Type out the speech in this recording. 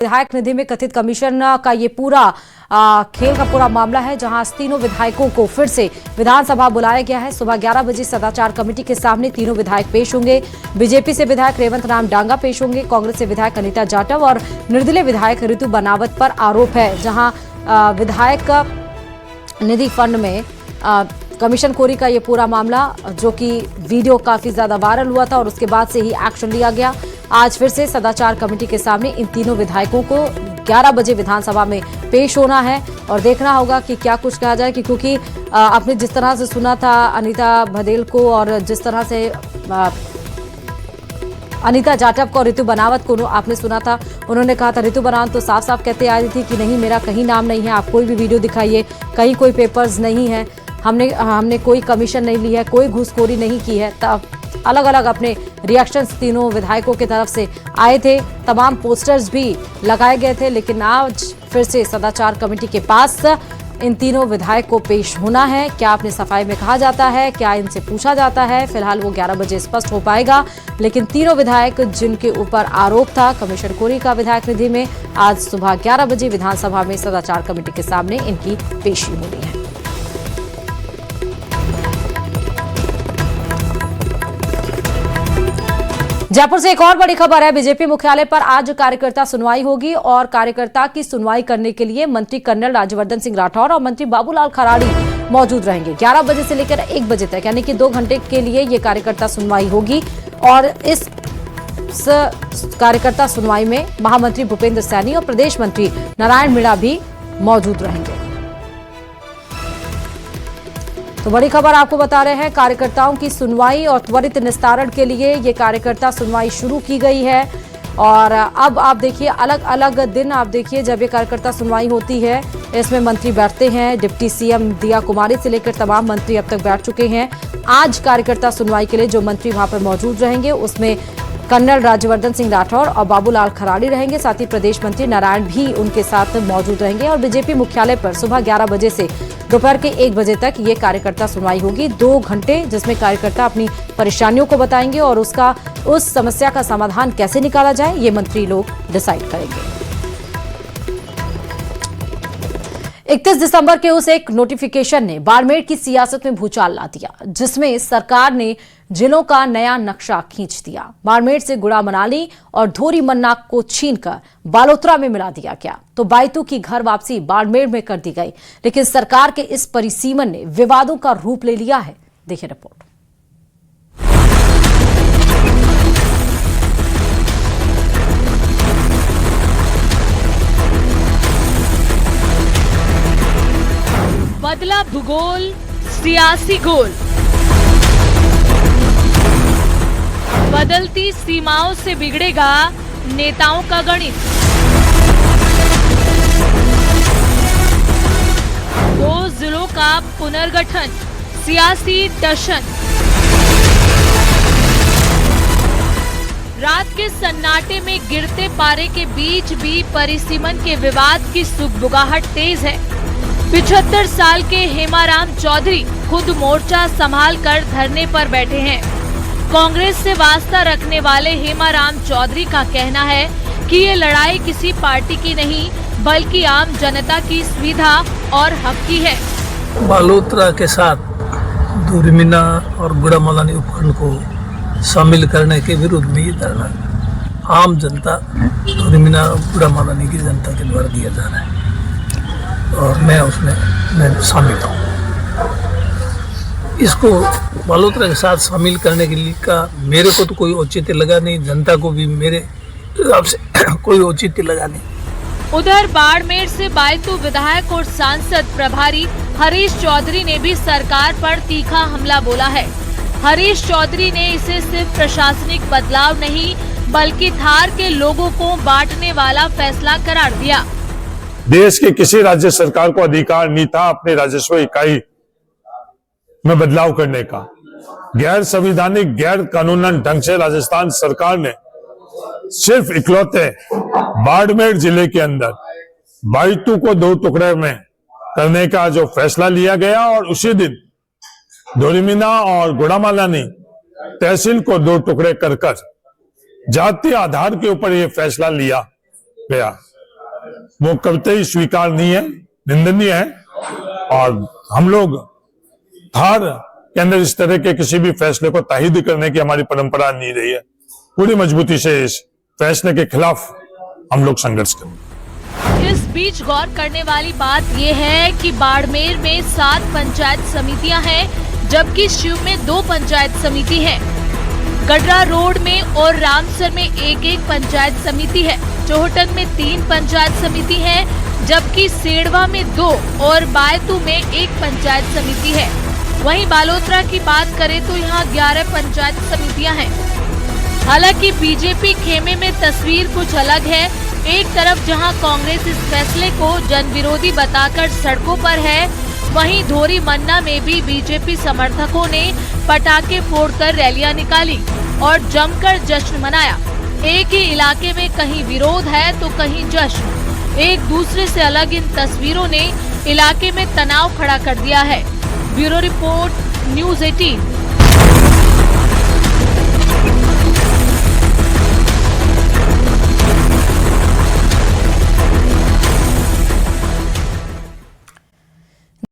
विधायक निधि में कथित कमीशन का ये पूरा खेल का पूरा मामला है, जहां तीनों विधायकों को फिर से विधानसभा बुलाया गया है। सुबह 11 बजे सदाचार कमेटी के सामने तीनों विधायक पेश होंगे। बीजेपी से विधायक रेवंत राम डांगा पेश होंगे। कांग्रेस से विधायक अनीता जाटव और निर्दलीय विधायक ऋतु बनावत पर आरोप है, जहां विधायक निधि फंड में कमीशनखोरी का ये पूरा मामला, जो कि वीडियो काफी ज्यादा वायरल हुआ था और उसके बाद से ही एक्शन लिया गया। आज फिर से सदाचार कमेटी के सामने इन तीनों विधायकों को 11 बजे विधानसभा में पेश होना है और देखना होगा कि क्या कुछ कहा जाए, क्योंकि आपने जिस तरह से सुना था अनीता भदेल को और जिस तरह से अनीता जाटव को और ऋतु बनावत को आपने सुना था, उन्होंने कहा था, ऋतु बनावत तो साफ साफ कहते आ रही थी कि नहीं, मेरा कहीं नाम नहीं है, आप कोई भी वीडियो दिखाइए, कहीं कोई पेपर्स नहीं है, हमने कोई कमीशन नहीं ली है, कोई घूसखोरी नहीं की है। तब अलग अलग अपने रिएक्शंस तीनों विधायकों की तरफ से आए थे, तमाम पोस्टर्स भी लगाए गए थे। लेकिन आज फिर से सदाचार कमेटी के पास इन तीनों विधायक को पेश होना है। क्या अपने सफाई में कहा जाता है, क्या इनसे पूछा जाता है, फिलहाल वो 11 बजे स्पष्ट हो पाएगा। लेकिन तीनों विधायक जिनके ऊपर आरोप था कमीशनखोरी का विधायक निधि में, आज सुबह 11 बजे विधानसभा में सदाचार कमेटी के सामने इनकी पेशी होनी है। जयपुर से एक और बड़ी खबर है। बीजेपी मुख्यालय पर आज कार्यकर्ता सुनवाई होगी और कार्यकर्ता की सुनवाई करने के लिए मंत्री कर्नल राज्यवर्धन सिंह राठौर और मंत्री बाबूलाल खराड़ी मौजूद रहेंगे। 11 बजे से लेकर 1 बजे तक, यानी कि 2 घंटे के लिए ये कार्यकर्ता सुनवाई होगी और इस कार्यकर्ता सुनवाई में महामंत्री भूपेंद्र सैनी और प्रदेश मंत्री नारायण मीणा भी मौजूद रहेंगे। तो बड़ी खबर आपको बता रहे हैं, कार्यकर्ताओं की सुनवाई और त्वरित निस्तारण के लिए ये कार्यकर्ता सुनवाई शुरू की गई है। और अब आप देखिए, अलग अलग दिन आप देखिए जब ये कार्यकर्ता सुनवाई होती है, इसमें मंत्री बैठते हैं, डिप्टी सीएम दिया कुमारी से लेकर तमाम मंत्री अब तक बैठ चुके हैं। आज कार्यकर्ता सुनवाई के लिए जो मंत्री वहां पर मौजूद रहेंगे उसमें कर्नल राज्यवर्धन सिंह राठौर और बाबूलाल खराड़ी रहेंगे, साथ ही प्रदेश मंत्री नारायण भी उनके साथ मौजूद रहेंगे। और बीजेपी मुख्यालय पर सुबह 11 बजे से दोपहर के 1 बजे तक ये कार्यकर्ता सुनवाई होगी। 2 घंटे जिसमें कार्यकर्ता अपनी परेशानियों को बताएंगे और उस समस्या का समाधान कैसे निकाला जाए, ये मंत्री लोग डिसाइड करेंगे। 31 दिसंबर के उस एक नोटिफिकेशन ने बाड़मेर की सियासत में भूचाल ला दिया, जिसमें सरकार ने जिलों का नया नक्शा खींच दिया। बाड़मेर से गुड़ा मनाली और धोरी मन्ना को छीनकर बालोतरा में मिला दिया गया, तो बायतू की घर वापसी बाड़मेर में कर दी गई। लेकिन सरकार के इस परिसीमन ने विवादों का रूप ले लिया है। देखिए रिपोर्ट। बदला भूगोल, सियासी गोल, बदलती सीमाओं से बिगड़ेगा नेताओं का गणित। 2 जिलों का पुनर्गठन, सियासी टशन। रात के सन्नाटे में गिरते पारे के बीच भी परिसीमन के विवाद की सुगबुगाहट तेज है। 75 साल के हेमाराम चौधरी खुद मोर्चा संभाल कर धरने पर बैठे हैं। कांग्रेस से वास्ता रखने वाले हेमाराम चौधरी का कहना है कि ये लड़ाई किसी पार्टी की नहीं, बल्कि आम जनता की सुविधा और हक की है। बालोतरा के साथ धोरी मन्ना और गुड़ा मनाली उपखंड को शामिल करने के विरोध में ये धरना आम जनता, धोरी मन्ना गुड़ा मनाली की जनता के द्वारा दिया जा रहा है और मैं शामिल हूँ। इसको बालोतरा के साथ शामिल करने के लिए का मेरे को तो कोई औचित्य लगा नहीं, जनता को भी मेरे हिसाब से कोई औचित्य लगा नहीं। उधर बाड़मेर से बायतू विधायक और सांसद प्रभारी हरीश चौधरी ने भी सरकार पर तीखा हमला बोला है। हरीश चौधरी ने इसे सिर्फ प्रशासनिक बदलाव नहीं, बल्कि थार के लोगों को बांटने वाला फैसला करार दिया। देश के किसी राज्य सरकार को अधिकार नहीं था अपने राजस्व इकाई में बदलाव करने का। गैर संवैधानिक, गैर कानूनन ढंग से राजस्थान सरकार ने सिर्फ इकलौते बाड़मेर जिले के अंदर बायतू को 2 टुकड़े में करने का जो फैसला लिया गया और उसी दिन धोरी मन्ना और गुड़ा मनाली तहसील को 2 टुकड़े कर जातीय आधार के ऊपर यह फैसला लिया गया। वो करते ही स्वीकारनीय है, निंदनीय है। और हम लोग धार के अंदर इस तरह के किसी भी फैसले को ताहीद करने की हमारी परंपरा नहीं रही है। पूरी मजबूती से इस फैसले के खिलाफ हम लोग संघर्ष करेंगे। इस बीच गौर करने वाली बात यह है कि बाड़मेर में 7 पंचायत समितियां हैं, जबकि शिव में 2 पंचायत समिति है। गडरा रोड में और रामसर में 1-1 पंचायत समिति है। चोहटन में 3 पंचायत समिति है, जबकि सेड़वा में 2 और बायतू में 1 पंचायत समिति है। वहीं बालोतरा की बात करें तो यहाँ 11 पंचायत समितियां हैं। हालांकि बीजेपी खेमे में तस्वीर कुछ अलग है। एक तरफ जहां कांग्रेस इस फैसले को जनविरोधी बताकर सड़कों पर है, वहीं धोरी मन्ना में भी बीजेपी समर्थकों ने पटाखे फोड़कर रैलियां निकाली और जमकर जश्न मनाया। एक ही इलाके में कहीं विरोध है तो कहीं जश्न। एक दूसरे से अलग इन तस्वीरों ने इलाके में तनाव खड़ा कर दिया है। Bureau report, news 18।